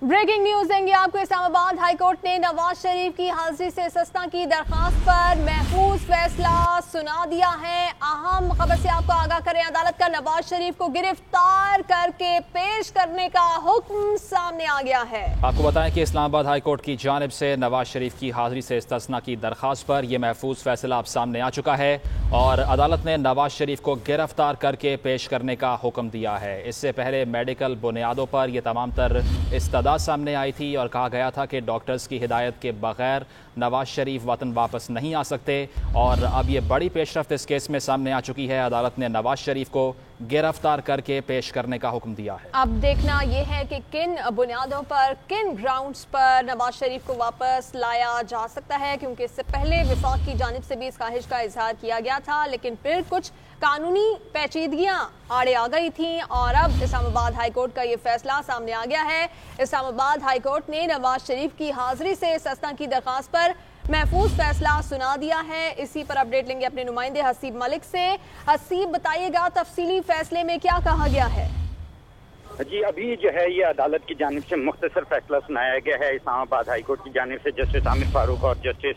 Breaking news देंगे आपको। Islamabad high court ने नवाज शरीफ की हाजिरी से इस्तिस्ना की दरखास्त पर महफूज फैसला सुना दिया है। अहम खबर से आपको आगाह करें, अदालत का नवाज शरीफ को गिरफ्तार करके पेश करने का हुक्म सामने आ गया है। आपको बताएं कि इस्लामाबाद हाई कोर्ट की जानिब से नवाज शरीफ की हाजिरी से इस्तिस्ना की दरखास्त पर यह महफूज फैसला अब सामने आ चुका है और अदालत ने नवाज शरीफ को गिरफ्तार करके पेश करने का हुक्म दिया है। इससे पहले मेडिकल बुनियादों पर यह तमाम तर इस्तदा सामने आई थी और कहा गया था कि डॉक्टर्स की हिदायत के बगैर नवाज शरीफ वतन वापस नहीं आ सकते और अब ये बड़ी पेशरफ्त इस केस में सामने आ चुकी है। अदालत ने नवाज शरीफ को गिरफ्तार करके पेश करने का हुक्म दिया है। अब देखना यह है कि किन बुनियादों पर, किन ग्राउंड्स पर नवाज शरीफ को वापस लाया जा सकता है, क्योंकि इससे पहले वफाक की जानिब से भी इस ख्वाहिश का इजहार किया गया था, लेकिन फिर कुछ कानूनी पेचीदगियां आड़े आ गई थी और अब इस्लामाबाद हाई कोर्ट का ये फैसला सामने आ गया है। इस्लामाबाद हाई कोर्ट ने नवाज शरीफ की हाजिरी से इस्तिस्ना की दरखास्त पर महफूज फैसला सुना दिया है। इसी पर अपडेट लेंगे अपने नुमाइंदे हसीब मलिक से। हसीब, बताइएगा तफसीली फैसले में क्या कहा गया है? जी, अभी जो है ये अदालत की जानिब से मुख्तसर फैसला सुनाया गया है। इस्लामाबाद हाई कोर्ट की जानिब से जस्टिस आमिर फारूक और जस्टिस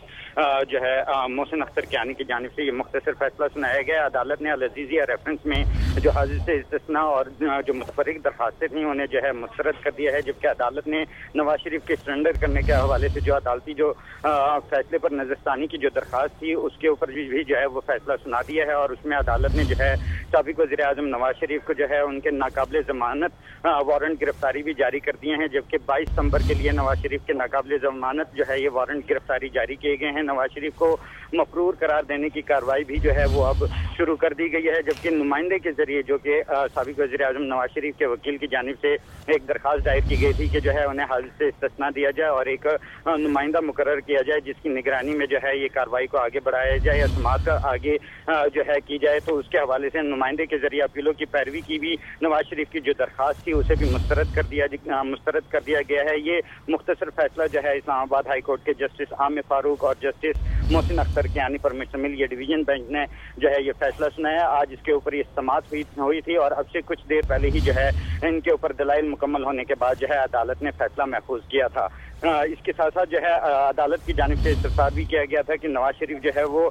जो है मोहसिन अख्तर कियानी की जानिब से ये मुख्तसर फैसला सुनाया गया। अदालत ने अल-अज़ीज़िया रेफरेंस में जो हाजिर से इस्तिस्ना और जो मुतफर्रिक दरखास्तें थी उन्हें जो है मुस्तरद कर दिया है, जबकि अदालत ने नवाज शरीफ के सरेंडर करने के हवाले से जो अदालती जो फैसले पर नजरसानी की जो दरखास्त थी उसके ऊपर भी जो है वो फैसला सुना दिया है और उसमें अदालत ने जो है साबिक़ वज़ीर आज़म नवाज शरीफ को जो है उनके नाकाबिले ज़मानत वारंट गिरफ्तारी भी जारी कर दिए हैं, जबकि 22 सितंबर के लिए नवाज शरीफ के नाकाबिले ज़मानत जो है ये वारंट गिरफ्तारी जारी किए गए हैं। नवाज शरीफ को मफरूर करार देने की कार्रवाई भी जो है वो अब शुरू कर दी गई है, जबकि नुमाइंदे के जरिए जो कि साबिक़ वज़ीर आज़म नवाज शरीफ के वकील की जानिब से एक दरखास्त दायर की गई थी कि जो है उन्हें हाजिर से इस्तिस्ना दिया जाए और एक नुमाइंदा मुकर्रर किया जाए जिसकी निगरानी में जो है ये कार्रवाई को आगे बढ़ाया जाए या समाअत आगे जो है की जाए। तो उसके हवाले से नुमाइंदे के जरिए अपीलों की पैरवी की भी नवाज शरीफ की जो दरखास्त थी उसे भी मुस्तरद कर दिया गया है। ये मुख्तसर फैसला जो है इस्लामाबाद हाई कोर्ट के जस्टिस आमिर फारूक और जस्टिस मोहसिन अख्तर कियानी पर मुश्तमिल ये डिवीजन बेंच ने जो है ये फैसला सुनाया। आज इसके ऊपर ये समाअत हुई थी और अब से कुछ देर पहले ही जो है इनके ऊपर दलाइल मुकम्मल होने के बाद जो है अदालत ने फैसला महफूज किया था। इसके साथ साथ जो है अदालत की जानिब से इस्तफसार भी किया गया था कि नवाज शरीफ जो है वो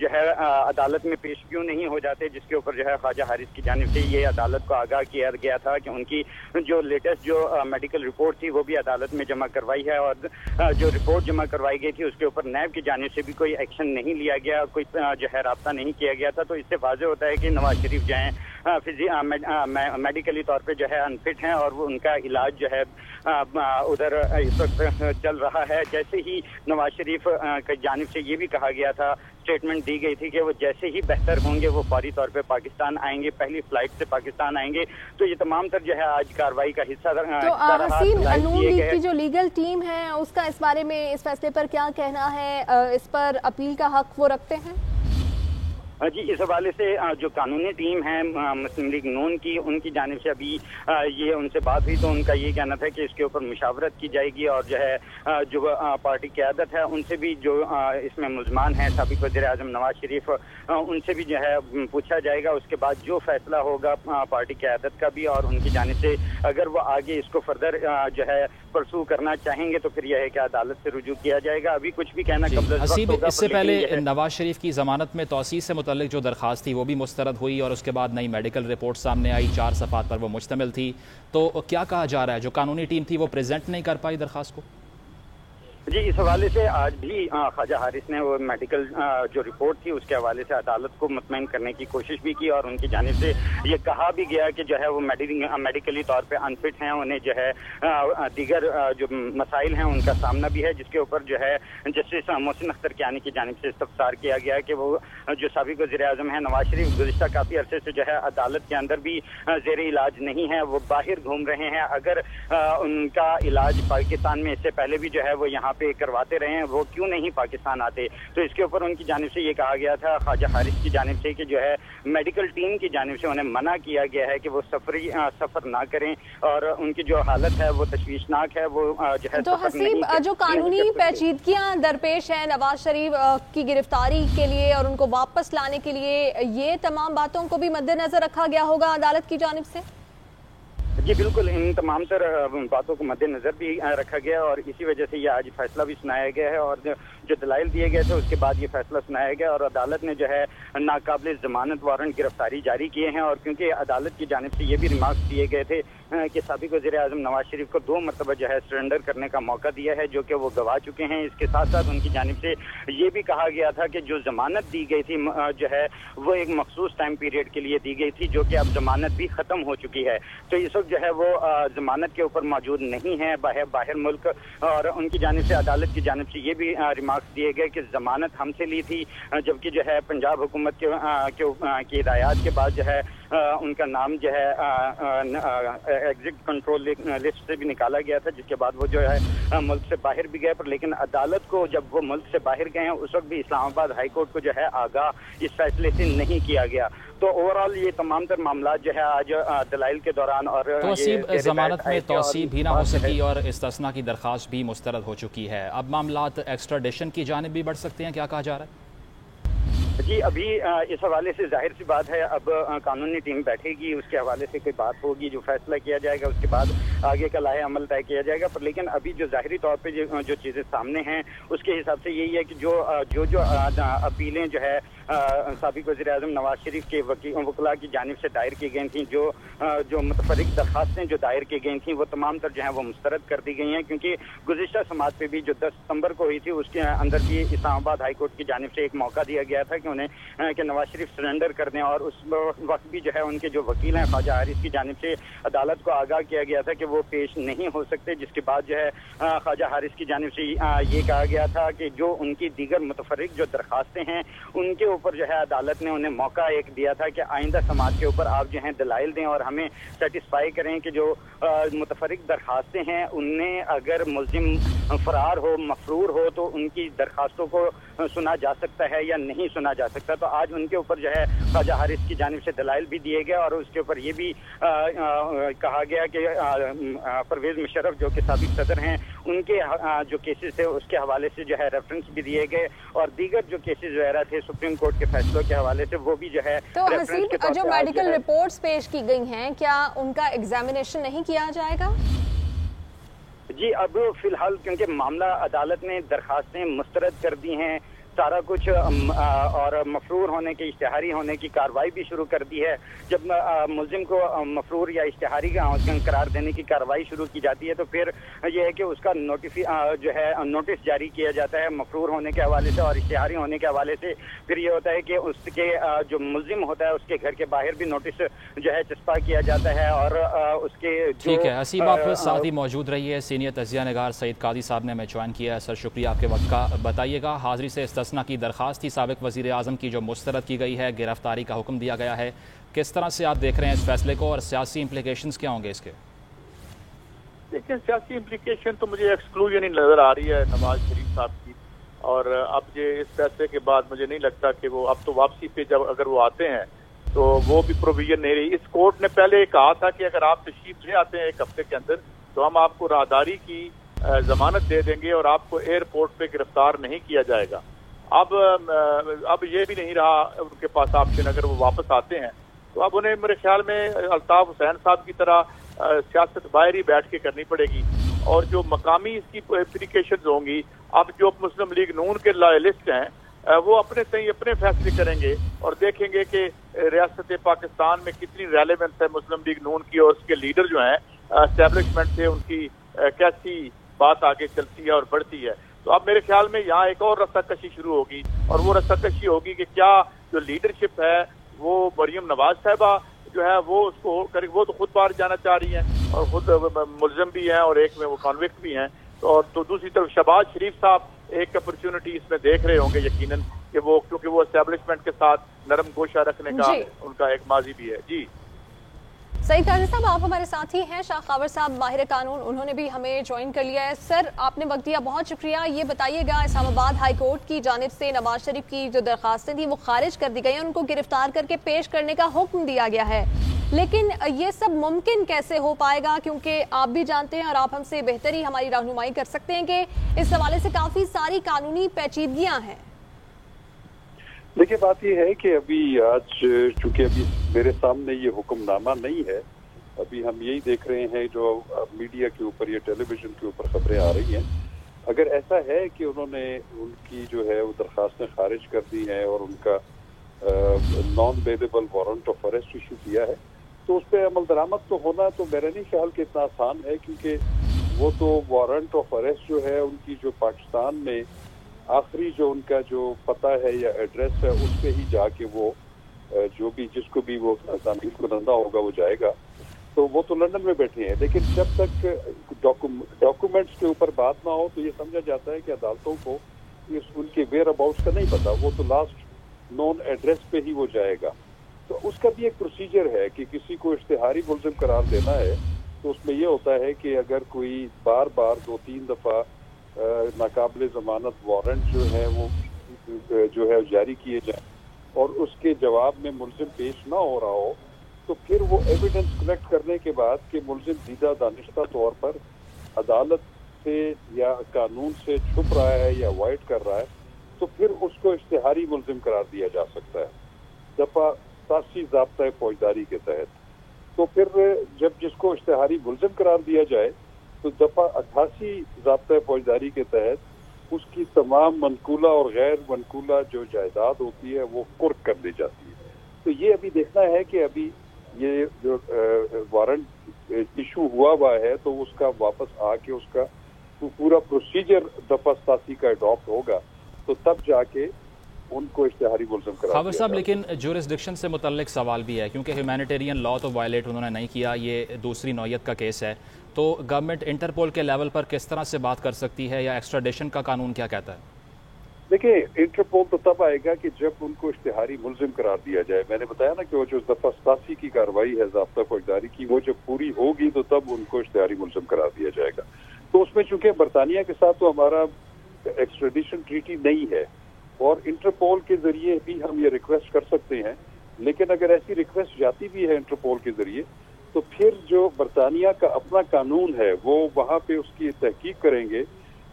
जो है अदालत में पेश क्यों नहीं हो जाते, जिसके ऊपर जो है ख्वाजा हारिस की जानिब से ये अदालत को आगाह किया गया था कि उनकी जो लेटेस्ट जो मेडिकल रिपोर्ट थी वो भी अदालत में जमा करवाई है और जो रिपोर्ट जमा करवाई गई थी उसके ऊपर नैब की जानिब से भी कोई एक्शन नहीं लिया गया, कोई जो है राब्ता नहीं किया गया था। तो इससे वाज़ेह होता है कि नवाज शरीफ जो है मेडिकली तौर पे जो है अनफिट हैं और वो उनका इलाज जो है उधर इस वक्त चल रहा है। जैसे ही नवाज शरीफ की जानिब से ये भी कहा गया था, स्टेटमेंट दी गई थी कि वो जैसे ही बेहतर होंगे वो फौरी तौर पे पाकिस्तान आएंगे, पहली फ्लाइट से पाकिस्तान आएंगे। तो ये तमाम तर जो है आज कार्रवाई का हिस्सा तो हसीब, नून लीग की जो लीगल टीम है उसका इस बारे में, इस फैसले पर क्या कहना है? इस पर अपील का हक वो रखते हैं? जी, इस हवाले से जो कानूनी टीम है मुस्लिम लीग नून की, उनकी जानिब से अभी ये उनसे बात हुई तो उनका ये कहना था कि इसके ऊपर मुशावरत की जाएगी और जो है जो पार्टी क़यादत है उनसे भी जो इसमें मुलज़मान हैं साबिक़ वज़ीर आज़म नवाज शरीफ, उनसे भी जो है पूछा जाएगा। उसके बाद जो फैसला होगा पार्टी क़यादत का भी और उनकी जानिब से अगर वो आगे इसको फर्दर जो है परसू करना चाहेंगे तो फिर यह है कि अदालत से रुजू किया जाएगा। अभी कुछ भी कहना कब्ल हसीब, इससे पहले नवाज शरीफ की जमानत में तौसीह से मुतल्लिक जो दरखास्त थी वो भी मुस्तरद हुई और उसके बाद नई मेडिकल रिपोर्ट सामने आई, 4 सफ़हात पर वो मुश्तमिल थी। तो क्या कहा जा रहा है, जो कानूनी टीम थी वो प्रेजेंट नहीं कर पाई दरखास्त को? जी, इस हवाले से आज भी ख्वाजा हारिस ने वो मेडिकल जो रिपोर्ट थी उसके हवाले से अदालत को मुतमईन करने की कोशिश भी की और उनकी जानिब से ये कहा भी गया कि जो है वो मेडिकली तौर पे अनफिट हैं, उन्हें जो है दीगर जो मसाइल हैं उनका सामना भी है, जिसके ऊपर जो है जस्टिस मोहसिन अख्तर कियानी की जानिब से इस्तफसार किया गया कि वो जो साबिक़ वज़ीर आज़म है नवाज शरीफ गुज़िश्ता काफ़ी अरसे से जो है अदालत के अंदर भी ज़ेर इलाज नहीं है, वो बाहर घूम रहे हैं। अगर उनका इलाज पाकिस्तान में इससे पहले भी जो है वो यहाँ पे करवाते रहे हैं, वो क्यों नहीं पाकिस्तान आते? तो इसके ऊपर उनकी जानिब से ये कहा गया था ख्वाजा हारिस की जानिब से कि जो है मेडिकल टीम की जानिब से उन्हें मना किया गया है कि वो सफ़र ना करें और उनकी जो हालत है वो तशवीशनाक है, वो जो है। तो हसीब, जो कानूनी पेचीदगियां दरपेश है नवाज शरीफ की गिरफ्तारी के लिए और उनको वापस लाने के लिए, ये तमाम बातों को भी मद्देनजर रखा गया होगा अदालत की जानिब से? जी बिल्कुल, इन तमाम तर बातों को मद्देनजर भी रखा गया और इसी वजह से ये आज फैसला भी सुनाया गया है और जो दलाइल दिए गए थे उसके बाद ये फैसला सुनाया गया और अदालत ने जो है नाकाबिल जमानत वारंट गिरफ्तारी जारी किए हैं। और क्योंकि अदालत की जानिब से ये भी रिमार्क्स दिए गए थे कि साबिक वज़ीर आज़म नवाज शरीफ को 2 मरतबा जो है सरेंडर करने का मौका दिया है, जो कि वो गवा चुके हैं। इसके साथ साथ उनकी जानिब से ये भी कहा गया था कि जो जमानत दी गई थी जो है वो एक मखसूस टाइम पीरियड के लिए दी गई थी, जो कि अब जमानत भी ख़त्म हो चुकी है। तो इस वक्त जो है वो जमानत के ऊपर मौजूद नहीं है बाहर मुल्क। और उनकी जानिब से अदालत की जानिब से ये भी रिमार्क्स दिए गए कि जमानत हमसे ली थी, जबकि जो है पंजाब हुकूमत की हिदायत के बाद जो है उनका नाम जो है एग्जिट कंट्रोल लिस्ट से भी निकाला गया था, जिसके बाद वो जो है मुल्क से बाहर भी गए। पर लेकिन अदालत को जब वो मुल्क से बाहर गए हैं उस वक्त भी इस्लामाबाद हाई कोर्ट को जो है आगाह इस फैसले से नहीं किया गया। तो ओवरऑल ये तमाम तर मामला जो है आज दलाइल के दौरान और तो जमानत में तौसीब भी ना हो सकी और इस्तिस्ना की दरख्वास्त भी मुस्तरद हो चुकी है। अब मामलात एक्स्ट्राडिशन की जानिब भी बढ़ सकते हैं, क्या कहा जा रहा है? जी अभी इस हवाले से जाहिर सी बात है अब कानूनी टीम बैठेगी, उसके हवाले से कोई बात होगी, जो फैसला किया जाएगा उसके बाद आगे का लाहे अमल तय किया जाएगा। पर लेकिन अभी जो ज़ाहिरी तौर पे जो चीज़ें सामने हैं उसके हिसाब से यही है कि जो अपीलें जो है साबिक वज़ीर आज़म नवाज शरीफ के वकला की जानिब से दायर की गई थी, जो मुतफरिक दरखास्तें जो दायर की गई थी वो तमाम तर जो है वो मुस्तरद कर दी गई हैं। क्योंकि गुज़िश्ता समात पे भी जो 10 सितंबर को हुई थी उसके अंदर भी इस्लामाबाद हाई कोर्ट की जानिब से एक मौका दिया गया था कि उन्हें कि नवाज शरीफ सरेंडर कर दें और उस वक्त भी जो है उनके जो वकील हैं ख्वाजा हारिस की जानिब से अदालत को आगाह किया गया था कि वो पेश नहीं हो सकते। जिसके बाद जो है ख्वाजा हारिस की जानिब से ये कहा गया था कि जो उनकी दीगर मुतफरिक जो दरखास्तें हैं उनके ऊपर जो है अदालत ने उन्हें मौका एक दिया था कि आइंदा समात के ऊपर आप जो है दलाइल दें और हमें सेटिस्फाई करें कि जो मुतफरिक दरखास्तें हैं उनमें अगर मुल्जिम फरार हो मफरूर हो तो उनकी दरखास्तों को सुना जा सकता है या नहीं सुना जा सकता। तो आज उनके ऊपर जो है ख्वाजा हारिस की जानिब से दलाइल भी दिए गए और उसके ऊपर ये भी कहा गया कि परवेज मुशर्रफ जो कि साबिक सदर हैं उनके जो केसेस थे उसके हवाले से जो है रेफरेंस भी दिए गए और दीगर जो केसेस वगैरह थे सुप्रीम कोर्ट के फैसलों के हवाले से वो भी जो है। तो हसीब, जो मेडिकल रिपोर्ट्स पेश की गई हैं क्या उनका एग्जामिनेशन नहीं किया जाएगा? जी अब फिलहाल क्योंकि मामला अदालत ने दरखास्तें मुस्तरद कर दी हैं, सारा कुछ और मफरूर होने के इश्तिहारी होने की कार्रवाई भी शुरू कर दी है। जब मुल्जिम को मफरूर या इश्तिहारी करार देने की कार्रवाई शुरू की जाती है तो फिर यह है कि उसका नोटिस जारी किया जाता है मफरूर होने के हवाले से और इश्तिहारी होने के हवाले से। फिर ये होता है कि उसके जो मुल्जिम होता है उसके घर के बाहर भी नोटिस जो है चस्पा किया जाता है और उसके ठीक है। हसीब आप साथ ही मौजूद रही है, सीनियर तजिया निगार सईद कादी साहब ने हमें ज्वाइन किया है। सर शुक्रिया आपके वक्त का। बताइएगा हाजिरी से इस्तिस्ना की दरखास्त थी साबिक वज़ीर आज़म की जो मुस्तरद की गई है, गिरफ्तारी का हुक्म दिया गया है, किस तरह से आप देख रहे हैं इस फैसले को और सियासी इम्प्लीकेशंस क्या होंगे इसके? देखिए सियासी इम्प्लीकेशन तो मुझे एक्सक्लूजन ही नजर आ रही है नवाज शरीफ साहब की और अब ये इस फैसले के बाद मुझे नहीं लगता कि वो अब तो वापसी पे जब अगर वो आते हैं तो वो भी प्रोविजन नहीं रही। इस कोर्ट ने पहले कहा था कि अगर आप तशरीफ ले आते हैं 1 हफ्ते के अंदर तो हम आपको राहदारी की जमानत दे देंगे और आपको एयरपोर्ट पे गिरफ्तार नहीं किया जाएगा। अब ये भी नहीं रहा उनके पास ऑप्शन, अगर वो वापस आते हैं तो अब उन्हें मेरे ख्याल में अल्ताफ हुसैन साहब की तरह सियासत बाहर ही बैठ के करनी पड़ेगी और जो मकामी इसकी इम्प्लीकेशंस होंगी, अब जो मुस्लिम लीग नून के लॉयलिस्ट हैं वो अपने सही अपने फैसले करेंगे और देखेंगे कि रियासत पाकिस्तान में कितनी रेलेवेंस है मुस्लिम लीग नून की और उसके लीडर जो हैं एस्टेब्लिशमेंट से उनकी कैसी बात आगे चलती है और बढ़ती है। तो अब मेरे ख्याल में यहाँ एक और रस्साकशी शुरू होगी और वो रस्साकशी होगी कि क्या जो लीडरशिप है वो मरियम नवाज साहिबा जो है वो उसको करें, वो तो खुद बाहर जाना चाह रही हैं और खुद मुलजिम भी हैं और एक में वो कॉन्विक्ट भी हैं। तो दूसरी तरफ शहबाज शरीफ साहब एक अपॉर्चुनिटी इसमें देख रहे होंगे यकीनन कि वो क्योंकि वो एस्टेब्लिशमेंट के साथ नरम गोशा रखने का उनका एक माजी भी है। जी सईद कादी साहब आप हमारे साथ ही हैं, शाह खावर साहब माहिर कानून उन्होंने भी हमें ज्वाइन कर लिया है। सर आपने वक्त दिया, बहुत शुक्रिया। ये बताइएगा इस्लामाबाद हाई कोर्ट की जानिब से नवाज शरीफ की जो दरखास्तें थी वो खारिज कर दी गई हैं, उनको गिरफ्तार करके पेश करने का हुक्म दिया गया है, लेकिन ये सब मुमकिन कैसे हो पाएगा? क्योंकि आप भी जानते हैं और आप हमसे बेहतर ही हमारी रहनुमाई कर सकते हैं कि इस हवाले से काफ़ी सारी कानूनी पेचीदगियाँ हैं। देखिए बात ये है कि अभी आज चूंकि अभी मेरे सामने ये हुक्मनामा नहीं है ابھی ہم یہی دیکھ رہے ہیں جو میڈیا کے اوپر یا ٹیلی ویژن کے اوپر خبریں آ رہی ہیں. اگر ایسا ہے کہ انہوں نے ان کی جو ہے وہ درخواستیں خارج کر دی ہیں اور ان کا naan bailable warrant of arrest issue کیا ہے تو اس پہ عمل درآمد تو ہونا تو میرا نہیں خیال کہ اتنا آسان ہے, کیونکہ وہ تو وارنٹ آف اریسٹ جو ہے ان کی جو پاکستان میں آخری جو ان کا جو پتہ ہے یا ایڈریس ہے اس پہ ہی جا کے وہ جو بھی جس کو بھی وہ تعمیل کنندہ ہوگا وہ جائے گا. تو وہ تو لندن میں بیٹھے ہیں, لیکن جب تک ڈاکومنٹس کے اوپر بات نہ ہو تو یہ سمجھا جاتا ہے کہ عدالتوں کو ان کے ویئر اباؤٹس کا نہیں پتا, وہ تو لاسٹ نون ایڈریس پہ ہی وہ جائے گا. تو اس کا بھی ایک پروسیجر ہے کہ کسی کو اشتہاری ملزم قرار دینا ہے تو اس میں یہ ہوتا ہے کہ اگر کوئی بار بار 2-3 دفعہ ناقابل ضمانت وارنٹ جو ہے وہ جو ہے جاری کیے جائیں اور اس کے جواب میں ملزم پیش نہ ہو رہا ہو تو پھر وہ ایویڈنس کلیکٹ کرنے کے بعد کہ ملزم دیدہ دانستہ طور پر عدالت سے یا قانون سے چھپ رہا ہے یا وائٹ کر رہا ہے تو پھر اس کو اشتہاری ملزم قرار دیا جا سکتا ہے دفعہ 87 ضابطۂ فوجداری کے تحت. تو پھر جب جس کو اشتہاری ملزم قرار دیا جائے تو دفعہ 88 ضابطۂ فوجداری کے تحت اس کی تمام منقولہ اور غیر منقولہ جو جائیداد ہوتی ہے وہ قرق کر دی جاتی ہے. تو یہ ابھی دیکھنا ہے کہ ابھی یہ جو وارنٹ ایشو ہوا ہے تو اس کا واپس آ کے اس کا پورا پروسیجر دفعہ 87 کا اڈاپٹ ہوگا تو تب جا کے ان کو اشتہاری ملزم قرار خاور صاحب. لیکن جورسڈکشن سے متعلق سوال بھی ہے کیونکہ ہیومینیٹیرین لا تو وائلیٹ انہوں نے نہیں کیا, یہ دوسری نوعیت کا کیس ہے, تو گورنمنٹ انٹرپول کے لیول پر کس طرح سے بات کر سکتی ہے یا ایکسٹراڈیشن کا قانون کیا کہتا ہے؟ دیکھیں انٹرپول تو تب آئے گا کہ جب ان کو اشتہاری ملزم قرار دیا جائے. میں نے بتایا نا کہ وہ جو دفعہ 87 کی کارروائی ہے ضابطہ فوجداری کی وہ جب پوری ہوگی تو تب ان کو اشتہاری ملزم قرار دیا جائے گا. تو اس میں چونکہ برطانیہ کے ساتھ تو ہمارا ایکسٹریڈیشن ٹریٹی نہیں ہے اور انٹرپول کے ذریعے بھی ہم یہ ریکویسٹ کر سکتے ہیں, لیکن اگر ایسی ریکویسٹ جاتی بھی ہے انٹرپول کے ذریعے تو پھر جو برطانیہ کا اپنا قانون ہے وہ وہاں پہ اس کی تحقیق کریں گے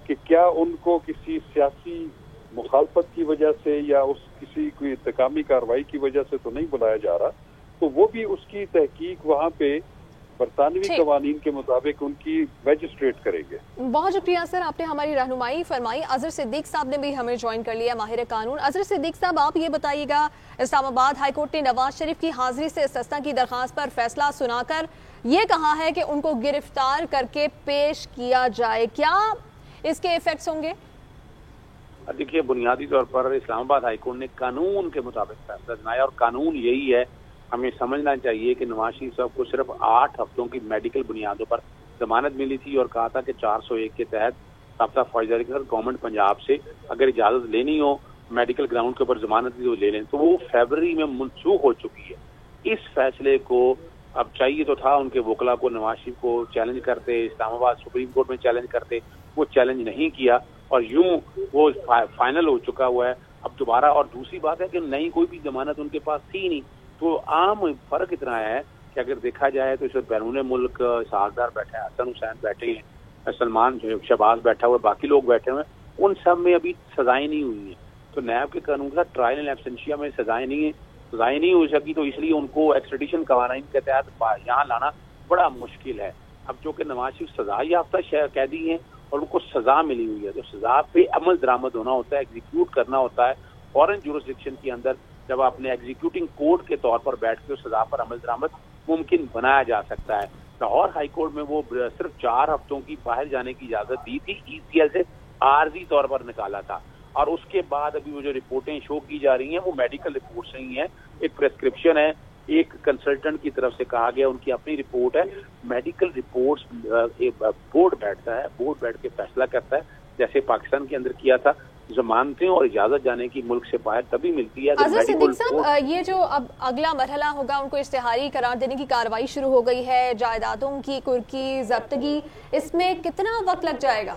کہ کیا ان کو کسی سیاسی مخالفت کی وجہ سے یا اس کسی کوئی انتقامی کارروائی کی وجہ سے تو نہیں بلایا جا رہا, تو وہ بھی اس کی تحقیق وہاں پہ برطانوی قوانین کے مطابق ان کی میجسٹریٹ کریں گے. بہت شکریہ سر, آپ نے ہماری رہنمائی فرمائی. اظہر صدیق صاحب نے بھی ہمیں جوائن کر لیا, ماہر قانون. اظہر صدیق صاحب, آپ یہ بتائیے گا, اسلام آباد ہائی کورٹ نے نواز شریف کی حاضری سے استثناء کی درخواست پر فیصلہ سنا کر یہ کہا ہے کہ ان کو گرفتار کر کے پیش کیا جائے, کیا اس کے ایفیکٹس ہوں گے؟ دیکھیے, بنیادی طور پر اسلام آباد ہائی کورٹ نے قانون کے مطابق فیصلہ سنایا اور قانون یہی ہے. ہمیں سمجھنا چاہیے کہ نواز شریف صاحب کو صرف 8 ہفتوں کی میڈیکل بنیادوں پر ضمانت ملی تھی اور کہا تھا کہ 401 کے تحت ضابطہ فوجداری کے گورنمنٹ پنجاب سے اگر اجازت لینی ہو میڈیکل گراؤنڈ کے اوپر ضمانت کی تو لے لیں. تو وہ فیبرری میں منسوخ ہو چکی ہے. اس فیصلے کو اب چاہیے تو تھا ان کے وکلا کو نواز شریف کو چیلنج کرتے, اسلام آباد سپریم کورٹ میں چیلنج کرتے, وہ چیلنج نہیں کیا اور یوں وہ فائنل ہو چکا ہوا ہے. اب دوبارہ, اور دوسری بات ہے کہ نئی کوئی بھی ضمانت ان کے پاس تھی نہیں. تو عام فرق اتنا ہے کہ اگر دیکھا جائے تو اس وقت بیرون ملک اسحاق ڈار بیٹھے ہیں, حسن حسین بیٹھے ہیں, سلمان شہباز بیٹھا ہوا ہے, باقی لوگ بیٹھے ہوئے ہیں, ان سب میں ابھی سزائیں نہیں ہوئی ہیں. تو نیب کے قانون کا ٹرائل ان ایبسنشیا میں سزائیں نہیں ہو سکی, تو اس لیے ان کو ایکسٹریڈیشن قوانین کے تحت یہاں لانا بڑا مشکل ہے. اب جو کہ نواز شریف سزا یافتہ قیدی ہیں اور ان کو سزا ملی ہوئی ہے, تو سزا پہ عمل درآمد ہونا ہوتا ہے, ایگزیکیوٹ کرنا ہوتا ہے. فورن جورسڈکشن کے اندر جب آپ نے ایگزیکیوٹنگ کورٹ کے طور پر بیٹھ کے سزا پر عمل درآمد ممکن بنایا جا سکتا ہے. لاہور ہائی کورٹ میں وہ صرف 4 ہفتوں کی باہر جانے کی اجازت دی تھی, ECL سے عارضی طور پر نکالا تھا. اور اس کے بعد ابھی وہ جو رپورٹیں شو کی جا رہی ہیں وہ میڈیکل رپورٹس نہیں ہیں, ایک پریسکرپشن ہے, ایک کنسلٹنٹ کی طرف سے کہا گیا, ان کی اپنی رپورٹ ہے. میڈیکل رپورٹس بورڈ بیٹھتا ہے, بورڈ بیٹھ کے فیصلہ کرتا ہے, جیسے پاکستان کے اندر کیا تھا. ضمانتیں اور اجازت جانے کی ملک سے باہر تبھی ملتی ہے. اظہر صدیق صاحب, یہ جو اب اگلا مرحلہ ہوگا, ان کو اشتہاری قرار دینے کی کارروائی شروع ہو گئی ہے, جائیدادوں کی قرقی ضبطگی, اس میں کتنا وقت لگ جائے گا؟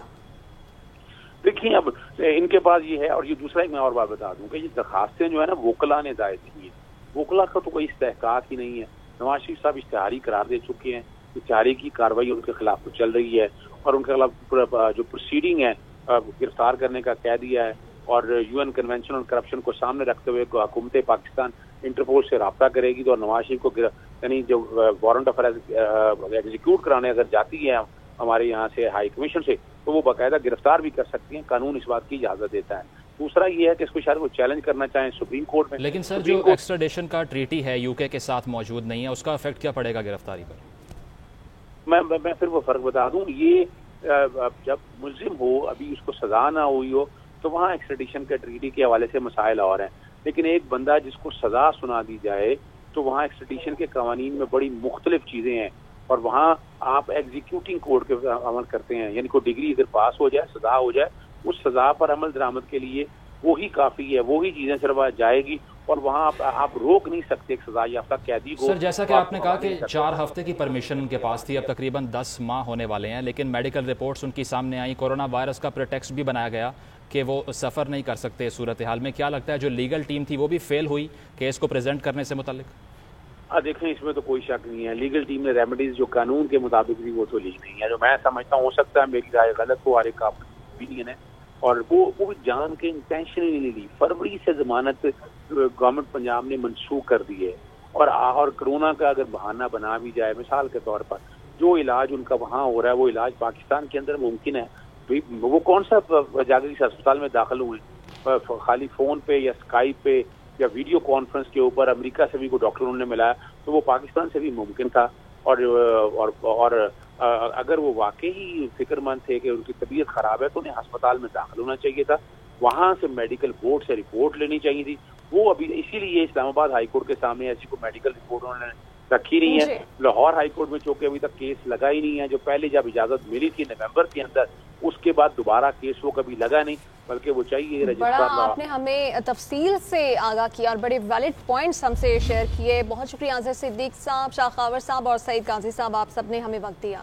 دیکھیں, اب ان کے پاس یہ ہے, اور یہ دوسرا ایک میں اور بات بتا دوں کہ یہ درخواستیں جو ہے نا وکلا نے دائر کی ہیں. وکلا کا تو کوئی استحقاق ہی نہیں ہے. نواز شریف صاحب اشتہاری قرار دے چکے ہیں, اشتہاری کی کارروائی ان کے خلاف تو چل رہی ہے اور ان کے خلاف جو پروسیڈنگ ہے گرفتار کرنے کا کہہ دیا ہے, اور UN کنونشن آن کرپشن کو سامنے رکھتے ہوئے حکومت پاکستان انٹرپول سے رابطہ کرے گی تو نواز شریف کو یعنی جو وارنٹ آف ایگزیکیوٹ کرانے اگر جاتی ہے ہمارے یہاں سے ہائی کمیشن سے تو وہ باقاعدہ گرفتار بھی کر سکتی ہیں، قانون اس بات کی اجازت دیتا ہے۔ دوسرا یہ ہے کہ اس کو شاید وہ چیلنج کرنا چاہیں سپریم کورٹ میں، لیکن سر جو ایکسٹریڈیشن کا ٹریٹی ہے یو کے ساتھ موجود نہیں ہے، اس کا افیکٹ کیا پڑے گا گرفتاری پر؟ میں پھر وہ فرق بتا دوں، یہ جب ملزم ہو ابھی اس کو سزا نہ ہوئی ہو تو وہاں ایکسٹریڈیشن کے ٹریٹی کے حوالے سے مسائل اور ہیں، لیکن ایک بندہ جس کو سزا سنا دی جائے تو وہاں ایکسٹریڈیشن کے قوانین میں بڑی مختلف چیزیں ہیں، اور وہاں آپ ایگزیکیوٹنگ کوڈ کے عمل کرتے ہیں، یعنی کوئی ڈگری اگر پاس ہو جائے، سزا ہو جائے، اس سزا پر عمل درآمد کے لیے وہی کافی ہے، وہی چیزیں صرف جائے گی، اور وہاں آپ روک نہیں سکتے ایک سزا یافتہ قیدی کو۔ سر جیسا کہ آپ نے کہا کہ 4 ہفتے کی پرمیشن ان کے پاس تھی، اب تقریباً 10 ماہ ہونے والے ہیں، لیکن میڈیکل رپورٹس ان کی سامنے آئیں، کورونا وائرس کا پریٹیکسٹ بھی بنایا گیا کہ وہ سفر نہیں کر سکتے۔ صورتحال میں کیا لگتا ہے جو لیگل ٹیم تھی وہ بھی فیل ہوئی کیس کو پریزنٹ کرنے سے متعلق؟ دیکھیں اس میں تو کوئی شک نہیں ہے، لیگل ٹیم نے ریمیڈیز جو قانون کے مطابق تھی وہ تو لی نہیں ہے، جو میں سمجھتا ہوں ہو سکتا ہے میری رائے غلط ہو، ہر ایک کا اوپینین ہے، اور وہ جان کے انٹینشنلی نہیں لی۔ فروری سے ضمانت گورنمنٹ پنجاب نے منسوخ کر دی ہے، اور کرونا کا اگر بہانہ بنا بھی جائے، مثال کے طور پر جو علاج ان کا وہاں ہو رہا ہے وہ علاج پاکستان کے اندر ممکن ہے، وہ کون سا جاگری ہسپتال میں داخل ہوئے خالی فون پہ یا اسکائپ پہ یا ویڈیو کانفرنس کے اوپر، امریکہ سے بھی کوئی ڈاکٹر انہوں نے ملایا تو وہ پاکستان سے بھی ممکن تھا، اور اگر وہ واقعی فکر مند تھے کہ ان کی طبیعت خراب ہے تو انہیں ہسپتال میں داخل ہونا چاہیے تھا، وہاں سے میڈیکل بورڈ سے رپورٹ لینی چاہیے تھی، وہ ابھی اسی لیے اسلام آباد ہائی کورٹ کے سامنے ایسی کوئی میڈیکل رپورٹ انہوں نے رکھی نہیں ہے۔ لاہور ہائی کورٹ میں چونکہ ابھی تک کیس لگا ہی نہیں ہے، جو پہلے جب اجازت ملی تھی نومبر کے اندر، اس کے بعد دوبارہ کیس وہ کبھی لگا نہیں، بلکہ وہ چاہیے بڑا آپ نے ہمیں تفصیل سے آگاہ کیا اور بڑے ویلڈ پوائنٹس ہم سے شیئر کیے۔ بہت شکریہ اظہر صدیق صاحب، شاہ خاور صاحب اور سعید قاضی صاحب، آپ سب نے ہمیں وقت دیا۔